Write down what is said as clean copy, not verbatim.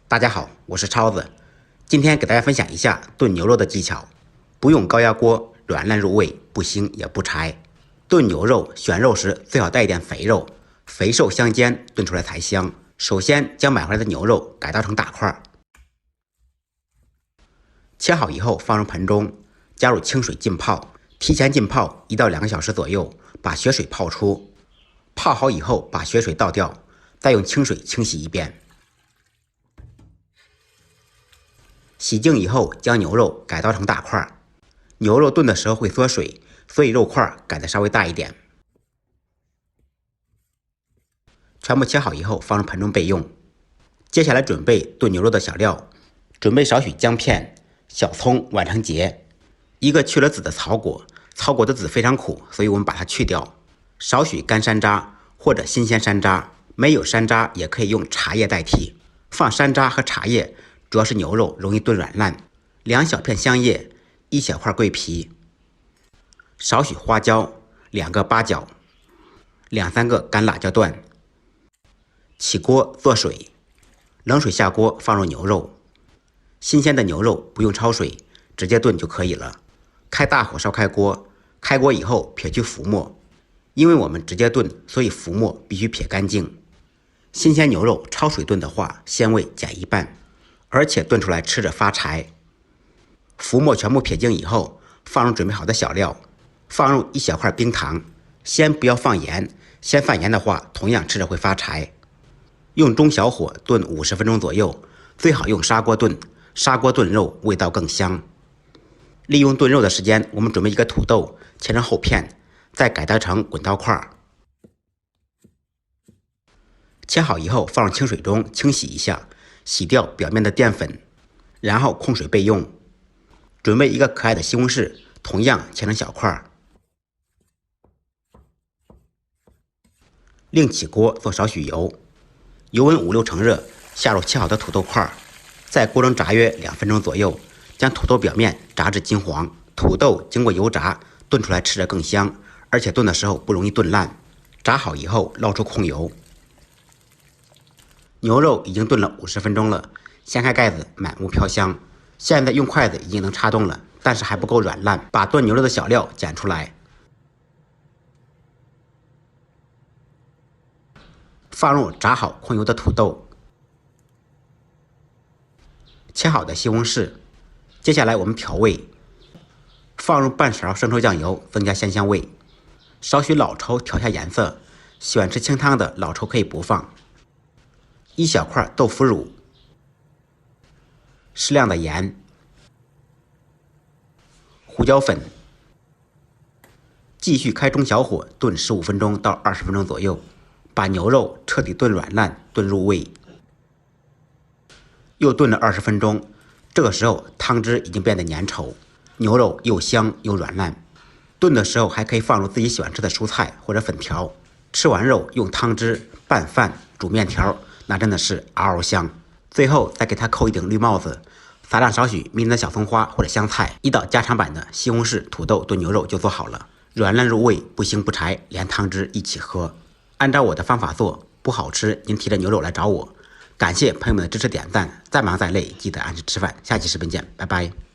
大家好，我是超子，今天给大家分享一下炖牛肉的技巧。不用高压锅，软烂入味，不腥也不柴。炖牛肉选肉时最好带一点肥肉，肥瘦相间，炖出来才香。首先将买回来的牛肉改刀成大块，切好以后放入盆中，加入清水浸泡，提前浸泡1到2个小时左右，把血水泡出。泡好以后把血水倒掉，再用清水清洗一遍。洗净以后，将牛肉改刀成大块。牛肉炖的时候会缩水，所以肉块改得稍微大一点。全部切好以后放入盆中备用。接下来准备炖牛肉的小料，准备少许姜片、小葱挽成结，一个去了籽的草果，草果的籽非常苦，所以我们把它去掉。少许干山楂或者新鲜山楂，没有山楂也可以用茶叶代替。放山楂和茶叶主要是牛肉容易炖软烂。2小片香叶，1小块桂皮，少许花椒，2个八角，2、3个干辣椒段。起锅做水，冷水下锅放入牛肉。新鲜的牛肉不用焯水，直接炖就可以了。开大火烧开锅，开锅以后撇去浮沫，因为我们直接炖，所以浮沫必须撇干净。新鲜牛肉焯水炖的话，鲜味减一半，而且炖出来吃着发柴。浮沫全部撇净以后，放入准备好的小料，放入1小块冰糖，先不要放盐，先放盐的话，同样吃着会发柴。用中小火炖50分钟左右，最好用砂锅炖，砂锅炖肉味道更香。利用炖肉的时间，我们准备一个土豆，切成厚片，再改刀成滚刀块。切好以后放入清水中清洗一下，洗掉表面的淀粉，然后控水备用。准备一个可爱的西红柿，同样切成小块。另起锅做少许油，油温5、6成热，下入切好的土豆块，在锅中炸约2分钟左右，将土豆表面炸至金黄。土豆经过油炸，炖出来吃着更香，而且炖的时候不容易炖烂。炸好以后捞出控油。牛肉已经炖了50分钟了，掀开盖子，满屋飘香。现在用筷子已经能插动了，但是还不够软烂，把炖牛肉的小料捡出来，放入炸好控油的土豆，切好的西红柿。接下来我们调味，放入半勺生抽酱油，增加鲜香味，少许老抽调下颜色，喜欢吃清汤的老抽可以不放。1小块豆腐乳，适量的盐，胡椒粉。继续开中小火炖15分钟到20分钟左右，把牛肉彻底炖软烂，炖入味。又炖了20分钟，这个时候汤汁已经变得粘稠，牛肉又香又软烂。炖的时候还可以放入自己喜欢吃的蔬菜或者粉条，吃完肉用汤汁拌饭、煮面条，那真的是嗷嗷香。最后再给它扣一顶绿帽子，撒上少许迷人的小葱花或者香菜，一道家常版的西红柿土豆炖牛肉就做好了，软烂入味，不腥不柴，连汤汁一起喝。按照我的方法做，不好吃您提着牛肉来找我。感谢朋友们的支持点赞，再忙再累记得按时吃饭。下期视频见，拜拜。